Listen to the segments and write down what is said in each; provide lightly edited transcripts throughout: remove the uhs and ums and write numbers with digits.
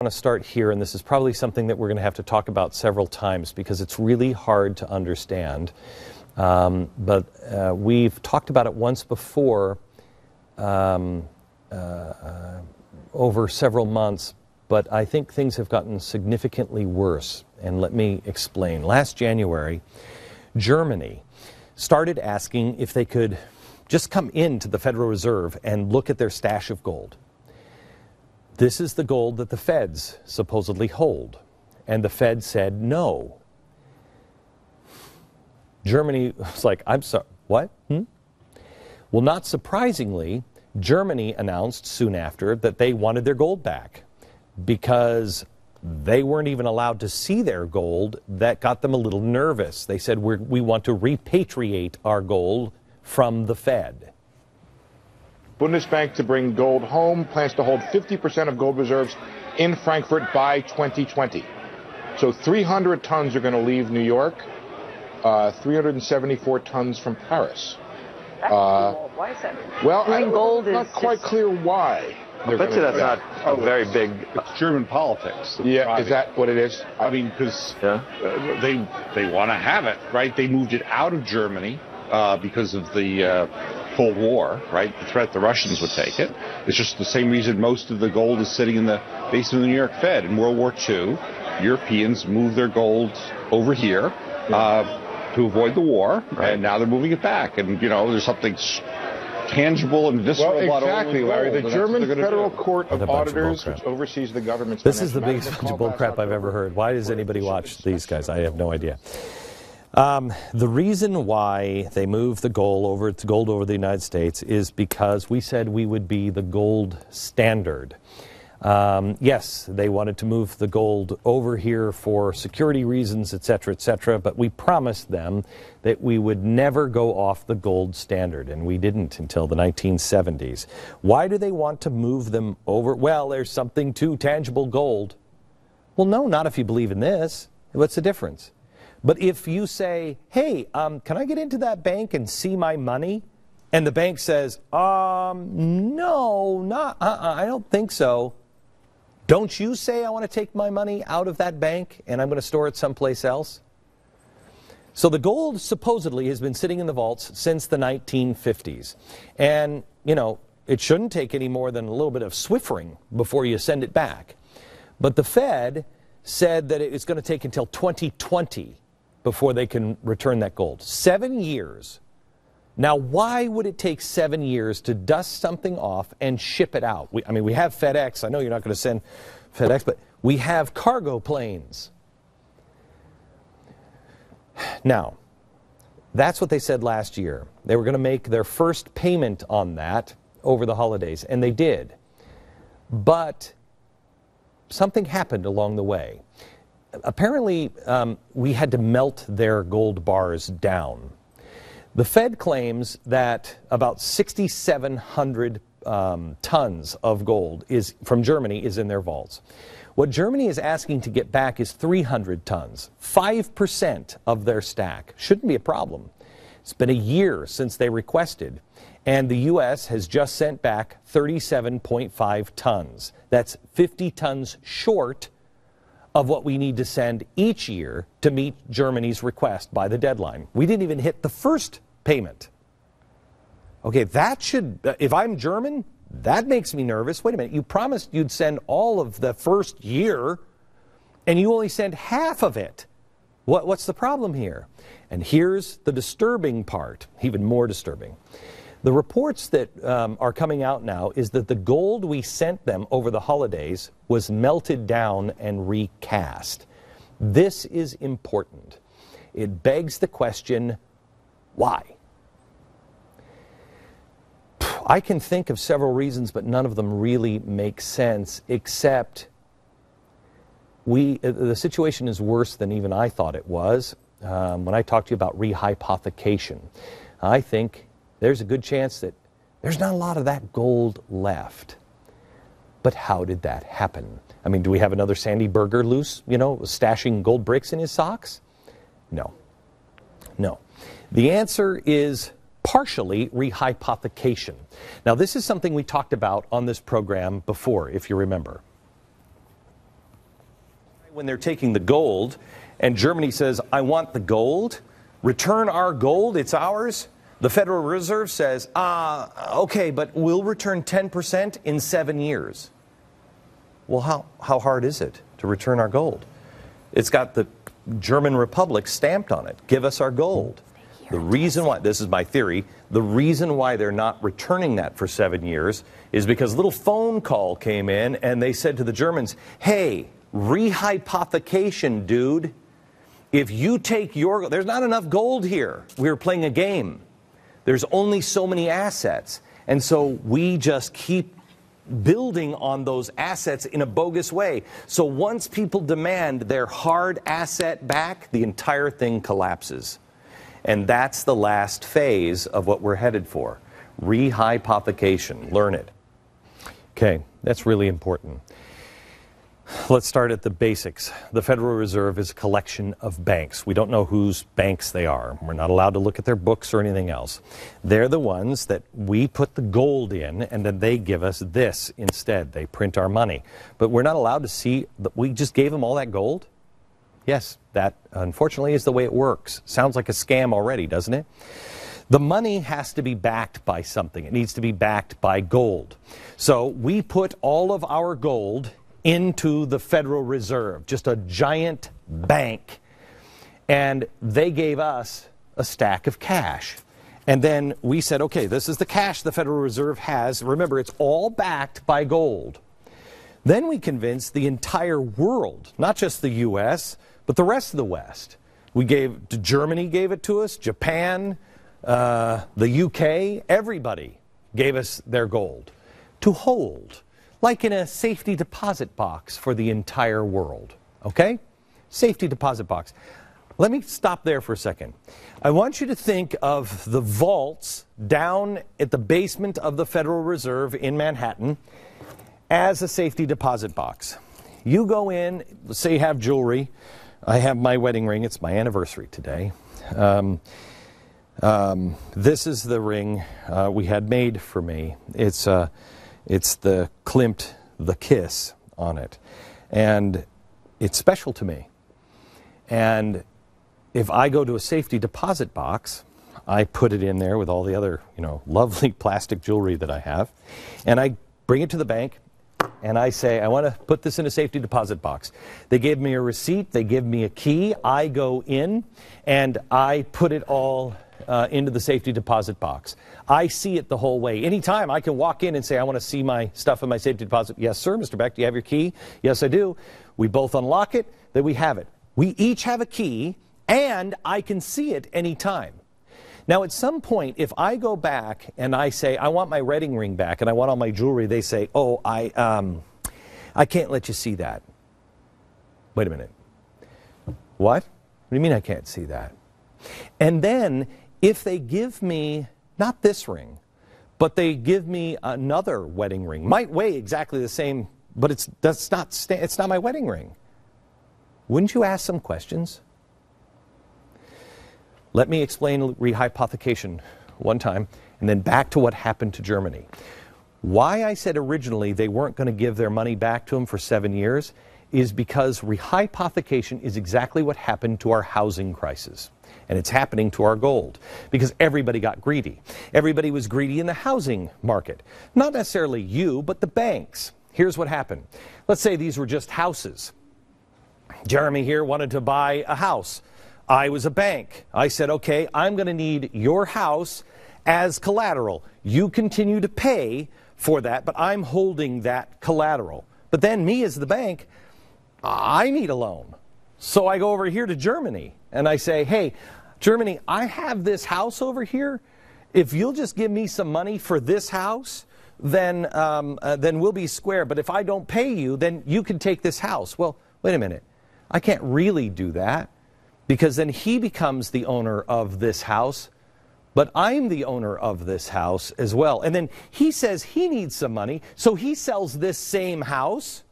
I want to start here, and this is probably something that we're going to have to talk about several times because it's really hard to understand. But we've talked about it once before over several months, but I think things have gotten significantly worse. And let me explain. Last January, Germany started asking if they could just come into the Federal Reserve and look at their stash of gold. This is the gold that the feds supposedly hold. And the Fed said no. Germany was like, I'm sorry, what? Well, not surprisingly, Germany announced soon after that they wanted their gold back because they weren't even allowed to see their gold. That got them a little nervous. They said, we want to repatriate our gold from the Fed. Bundesbank to bring gold home, plans to hold 50% of gold reserves in Frankfurt by 2020. So 300 tons are going to leave New York, 374 tons from Paris. That's cool. Why is that? Well, gold I'm not quite clear why. I bet you that's not a very big... It's German politics. Yeah, is that what it is? I mean, because they want to have it, right? They moved it out of Germany because of the Cold War, right? The threat the Russians would take it. It's just the same reason most of the gold is sitting in the basement of the New York Fed. In World War II, Europeans moved their gold over here to avoid the war, and now they're moving it back. And, you know, there's something tangible and visceral about exactly, Larry. gold, the German Federal Court of Auditors, which oversees the government's... This is the biggest bunch of bullcrap I've ever heard. Why does anybody watch these guys? I have no idea. The reason why they moved the gold over the United States is because we said we would be the gold standard. Yes, they wanted to move the gold over here for security reasons, etc., but we promised them that we would never go off the gold standard, and we didn't until the 1970s. Why do they want to move them over? Well, there's something to tangible gold. Well, no, not if you believe in this. What's the difference? But if you say, hey, can I get into that bank and see my money? And the bank says, no, I don't think so. Don't you say I want to take my money out of that bank and I'm going to store it someplace else? So the gold supposedly has been sitting in the vaults since the 1950s. And, you know, it shouldn't take any more than a little bit of swiffering before you send it back. But the Fed said that it's going to take until 2020 before they can return that gold. 7 years. Now, why would it take 7 years to dust something off and ship it out? I mean, we have FedEx. I know you're not going to send FedEx, but we have cargo planes. Now, that's what they said last year. They were going to make their first payment on that over the holidays, and they did. But something happened along the way. Apparently, we had to melt their gold bars down. The Fed claims that about 6,700 tons of gold from Germany is in their vaults. What Germany is asking to get back is 300 tons, 5% of their stack. Shouldn't be a problem. It's been a year since they requested, and the U.S. has just sent back 37.5 tons. That's 50 tons short of what we need to send each year to meet Germany's request by the deadline. We didn't even hit the first payment. Okay, that should, if I'm German, that makes me nervous. Wait a minute, you promised you'd send all of the first year, and you only sent half of it. What's the problem here? And here's the disturbing part, even more disturbing. The reports that are coming out now is that the gold we sent them over the holidays was melted down and recast. This is important. It begs the question, why? I can think of several reasons, but none of them really make sense, except the situation is worse than even I thought it was. When I talked to you about rehypothecation, I think there's a good chance that there's not a lot of that gold left. But how did that happen? I mean, do we have another Sandy Berger loose, you know, stashing gold bricks in his socks? No. No. The answer is partially rehypothecation. Now, this is something we talked about on this program before, if you remember. When they're taking the gold and Germany says, I want the gold, return our gold, it's ours, the Federal Reserve says, okay, but we'll return 10% in 7 years. Well, how hard is it to return our gold? It's got the German Republic stamped on it. Give us our gold. The reason why, this is my theory, the reason why they're not returning that for 7 years is because a little phone call came in and they said to the Germans, hey, rehypothecation, dude. If you take your, there's not enough gold here. We're playing a game. There's only so many assets. And so we just keep building on those assets in a bogus way. So once people demand their hard asset back, the entire thing collapses. And that's the last phase of what we're headed for. Rehypothecation. Learn it. Okay, that's really important. Let's start at the basics. The Federal Reserve is a collection of banks. We don't know whose banks they are. We're not allowed to look at their books or anything else. They're the ones that we put the gold in, and then they give us this instead. They print our money. But we're not allowed to see that we just gave them all that gold? Yes, that unfortunately is the way it works. Sounds like a scam already, doesn't it? The money has to be backed by something. It needs to be backed by gold. So we put all of our gold into the Federal Reserve, just a giant bank. And they gave us a stack of cash. And then we said, okay, this is the cash the Federal Reserve has. Remember, it's all backed by gold. Then we convinced the entire world, not just the U.S., but the rest of the West. Germany gave it to us, Japan, the UK, everybody gave us their gold to hold, like in a safety deposit box for the entire world. Okay? Safety deposit box. Let me stop there for a second. I want you to think of the vaults down at the basement of the Federal Reserve in Manhattan as a safety deposit box. You go in, say you have jewelry. I have my wedding ring. It's my anniversary today. This is the ring we had made for me. It's the Klimt, the Kiss on it. And it's special to me. And if I go to a safety deposit box, I put it in there with all the other, lovely plastic jewelry that I have. And I bring it to the bank and I say, I want to put this in a safety deposit box. They give me a receipt. They give me a key. I go in and I put it all into the safety deposit box. I see it the whole way. Anytime I can walk in and say, I want to see my stuff in my safety deposit. Yes, sir, Mr. Beck, do you have your key? Yes, I do. We both unlock it, then we have it. We each have a key, and I can see it anytime. Now, at some point, if I go back and I say, I want my wedding ring back and I want all my jewelry, they say, oh, I can't let you see that. Wait a minute. What? What do you mean I can't see that? And then, if they give me, not this ring, but they give me another wedding ring, might weigh exactly the same, but it's not my wedding ring. Wouldn't you ask some questions? Let me explain rehypothecation one time, and then back to what happened to Germany. Why I said originally they weren't going to give their money back to them for 7 years is because rehypothecation is exactly what happened to our housing crisis. And it's happening to our gold because everybody got greedy. Everybody was greedy in the housing market. Not necessarily you, but the banks. Here's what happened. Let's say these were just houses. Jeremy here wanted to buy a house. I was a bank. I said, okay, I'm going to need your house as collateral. You continue to pay for that, but I'm holding that collateral. But then me as the bank, I need a loan. So I go over here to Germany and I say, hey, Germany, I have this house over here. If you'll just give me some money for this house, then we'll be square. But if I don't pay you, then you can take this house. Well, wait a minute. I can't really do that because then he becomes the owner of this house, but I'm the owner of this house as well. And then he says he needs some money, so he sells this same house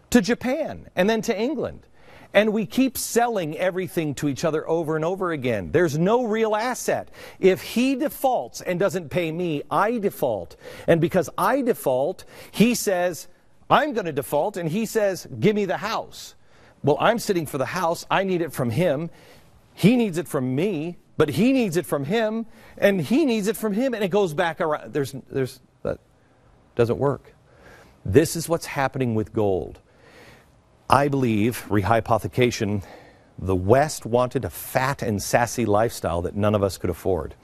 to Japan and then to England. And we keep selling everything to each other over and over again. There's no real asset. If he defaults and doesn't pay me, I default. And because I default, he says, I'm going to default, and he says, give me the house. well, I'm sitting for the house. I need it from him. He needs it from me, but he needs it from him, and he needs it from him, and it goes back around. That doesn't work. This is what's happening with gold. I believe, rehypothecation, the West wanted a fat and sassy lifestyle that none of us could afford.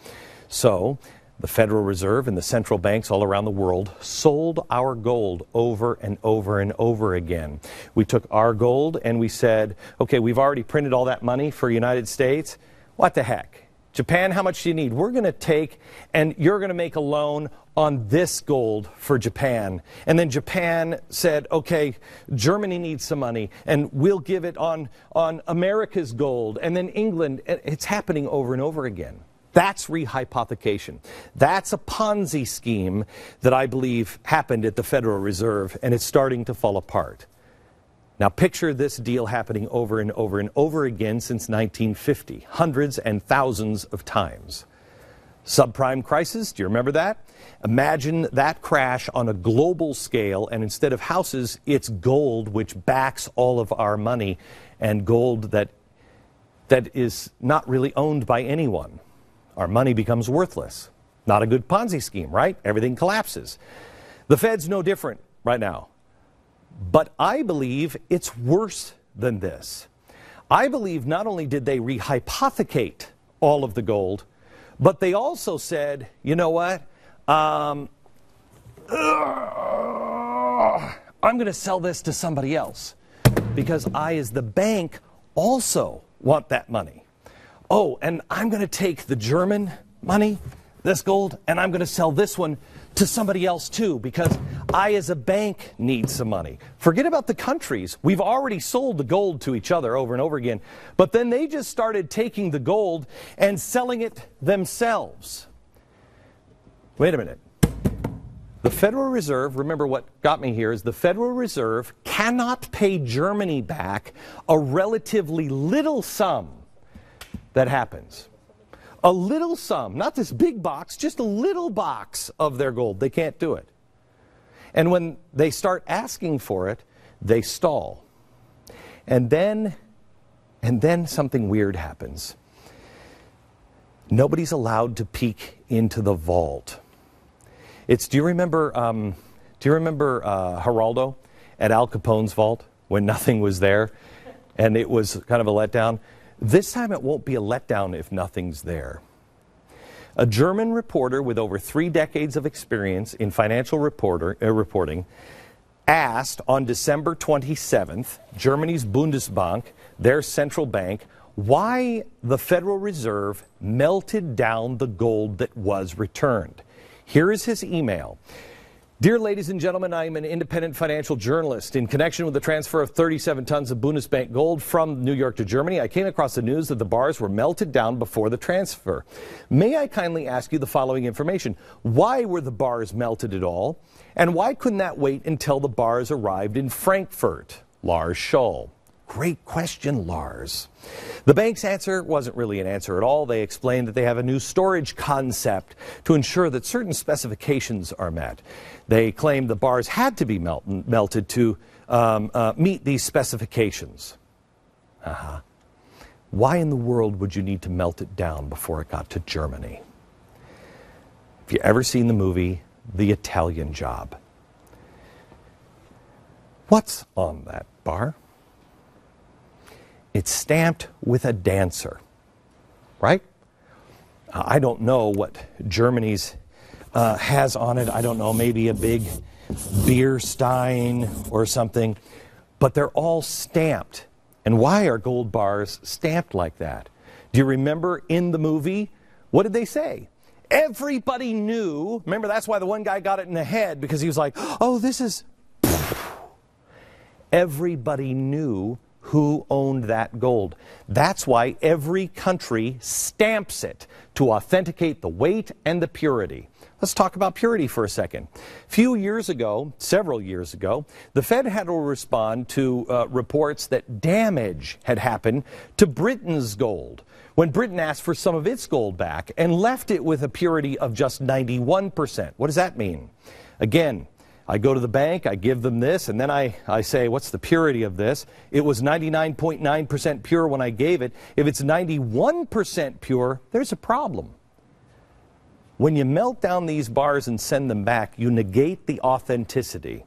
So the Federal Reserve and the central banks all around the world sold our gold over and over and over again. We took our gold and we said, okay, we've already printed all that money for the United States. What the heck? Japan, how much do you need? We're going to take, and you're going to make a loan on this gold for Japan. And then Japan said, okay, Germany needs some money, and we'll give it on America's gold. And then England, it's happening over and over again. That's rehypothecation. That's a Ponzi scheme that I believe happened at the Federal Reserve, and it's starting to fall apart. Now picture this deal happening over and over and over again since 1950, hundreds and thousands of times. Subprime crisis, do you remember that? Imagine that crash on a global scale, and instead of houses, it's gold which backs all of our money, and gold that is not really owned by anyone. Our money becomes worthless. Not a good Ponzi scheme, right? Everything collapses. The Fed's no different right now. But I believe it's worse than this. I believe not only did they rehypothecate all of the gold, but they also said, you know what? I'm going to sell this to somebody else because I, as the bank, also want that money. Oh, and I'm going to take the German money, this gold, and I'm going to sell this one to somebody else too, because I as a bank need some money. Forget about the countries. We've already sold the gold to each other over and over again, but then they just started taking the gold and selling it themselves. Wait a minute. The Federal Reserve, remember what got me here, is the Federal Reserve cannot pay Germany back a relatively little sum that happens. A little sum, not this big box, just a little box of their gold. They can't do it. And when they start asking for it, they stall. And then something weird happens. Nobody's allowed to peek into the vault. Do you remember Geraldo at Al Capone's vault when nothing was there and it was kind of a letdown? This time it won't be a letdown if nothing's there. A German reporter with over 3 decades of experience in financial reporting asked on December 27th, Germany's Bundesbank, their central bank, why the Federal Reserve melted down the gold that was returned. Here is his email. Dear ladies and gentlemen, I am an independent financial journalist. In connection with the transfer of 37 tons of Bundesbank gold from New York to Germany, I came across the news that the bars were melted down before the transfer. May I kindly ask you the following information? Why were the bars melted at all? And why couldn't that wait until the bars arrived in Frankfurt? Lars Scholl. Great question, Lars. The bank's answer wasn't really an answer at all. They explained that they have a new storage concept to ensure that certain specifications are met. They claimed the bars had to be melted to meet these specifications. Why in the world would you need to melt it down before it got to Germany? If you ever seen the movie The Italian Job, what's on that bar? It's stamped with a dancer, right? I don't know what Germany's has on it. I don't know, maybe a big beer stein or something. But they're all stamped. And why are gold bars stamped like that? Do you remember in the movie, what did they say? Everybody knew. Remember, that's why the one guy got it in the head, because he was like, oh, this is... Everybody knew who owned that gold. That's why every country stamps it to authenticate the weight and the purity. Let's talk about purity for a second. Several years ago, the Fed had to respond to reports that damage had happened to Britain's gold when Britain asked for some of its gold back and left it with a purity of just 91%. What does that mean? Again, I go to the bank, I give them this, and then I say, what's the purity of this? It was 99.9% pure when I gave it. If it's 91% pure, there's a problem. When you melt down these bars and send them back, you negate the authenticity.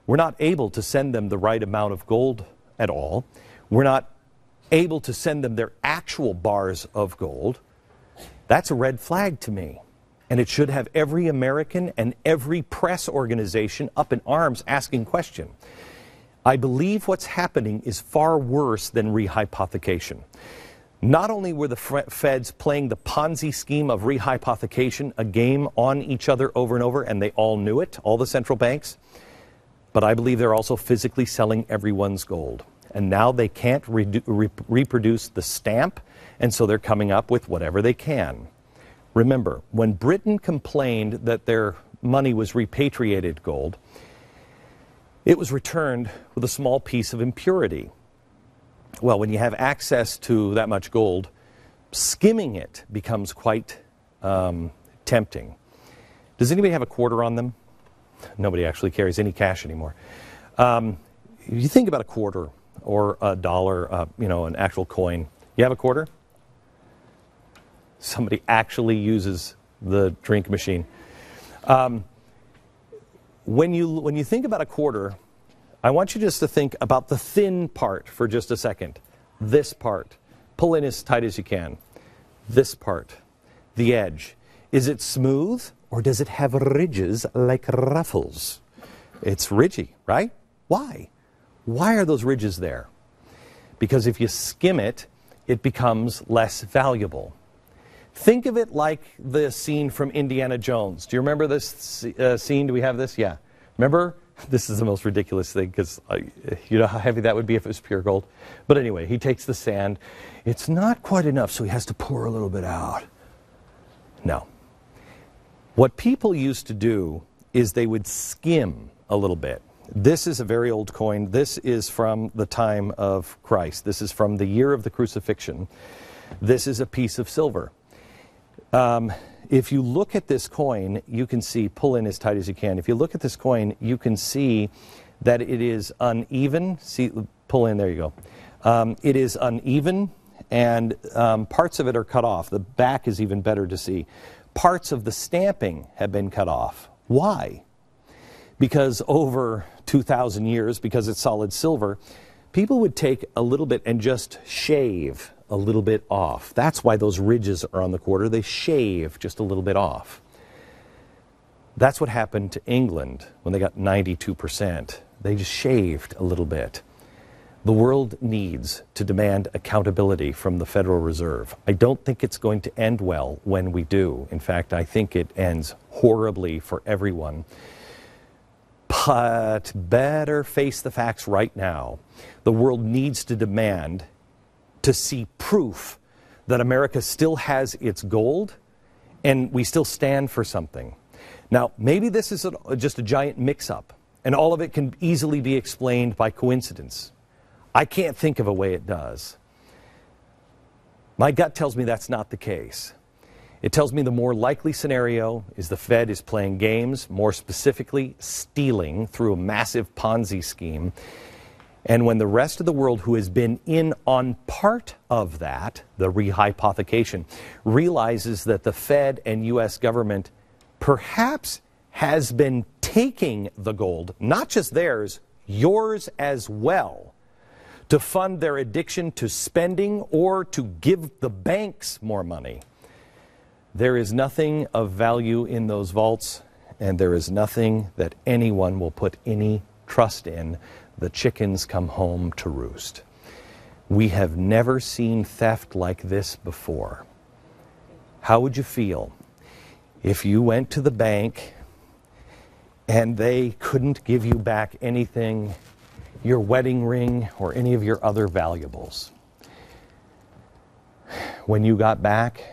We're not able to send them the right amount of gold at all. We're not able to send them their actual bars of gold. That's a red flag to me. And it should have every American and every press organization up in arms asking question. I believe what's happening is far worse than rehypothecation. Not only were the feds playing the Ponzi scheme of rehypothecation, a game on each other over and over, and they all knew it, all the central banks, but I believe they're also physically selling everyone's gold. And now they can't reproduce the stamp, and so they're coming up with whatever they can. Remember, when Britain complained that their money was repatriated gold, it was returned with a small piece of impurity. Well, when you have access to that much gold, skimming it becomes quite tempting. Does anybody have a quarter on them? Nobody actually carries any cash anymore. You think about a quarter or a dollar, an actual coin. You have a quarter? Somebody actually uses the drink machine. When you think about a quarter, I want you just to think about the thin part for just a second. This part. Pull in as tight as you can. This part. The edge. Is it smooth or does it have ridges like ruffles? It's ridgy, right? Why? Why are those ridges there? Because if you skim it, it becomes less valuable. Think of it like the scene from Indiana Jones. Do you remember this scene? Do we have this? Yeah. Remember? This is the most ridiculous thing because you know how heavy that would be if it was pure gold. But anyway, he takes the sand. It's not quite enough, so he has to pour a little bit out. No. What people used to do is they would skim a little bit. This is a very old coin. This is from the time of Christ. This is from the year of the crucifixion. This is a piece of silver. If you look at this coin, you can see, pull in as tight as you can. If you look at this coin, you can see that it is uneven. See, pull in, there you go. It is uneven, and parts of it are cut off. The back is even better to see. Parts of the stamping have been cut off. Why? Because over 2,000 years, because it's solid silver, people would take a little bit and just shave a little bit off. That's why those ridges are on the quarter. They shave just a little bit off. That's what happened to England when they got 92%. They just shaved a little bit. The world needs to demand accountability from the Federal Reserve. I don't think it's going to end well when we do. In fact, I think it ends horribly for everyone. But better face the facts right now. The world needs to demand to see proof that America still has its gold and we still stand for something. Now, maybe this is just a giant mix-up and all of it can easily be explained by coincidence. I can't think of a way it does. My gut tells me that's not the case. It tells me the more likely scenario is the Fed is playing games, more specifically stealing through a massive Ponzi scheme. And when the rest of the world who has been in on part of that, the rehypothecation, realizes that the Fed and U.S. government perhaps has been taking the gold, not just theirs, yours as well, to fund their addiction to spending or to give the banks more money. There is nothing of value in those vaults, and there is nothing that anyone will put any trust in. The chickens come home to roost. We have never seen theft like this before. How would you feel if you went to the bank and they couldn't give you back anything, your wedding ring or any of your other valuables? When you got back,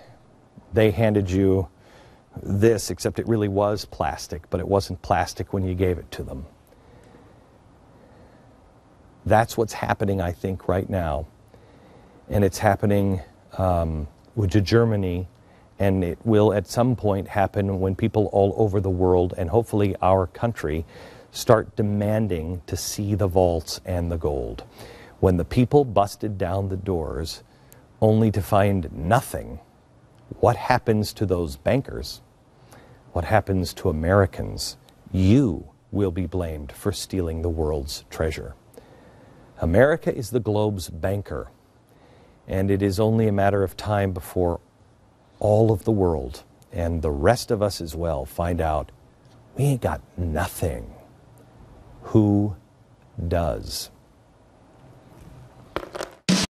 they handed you this, except it really was plastic, but it wasn't plastic when you gave it to them. That's what's happening, I think, right now. And it's happening to Germany, and it will at some point happen when people all over the world, and hopefully our country, start demanding to see the vaults and the gold. When the people busted down the doors only to find nothing, what happens to those bankers? What happens to Americans? You will be blamed for stealing the world's treasure. America is the globe's banker, and it is only a matter of time before all of the world, and the rest of us as well, find out we ain't got nothing. Who does?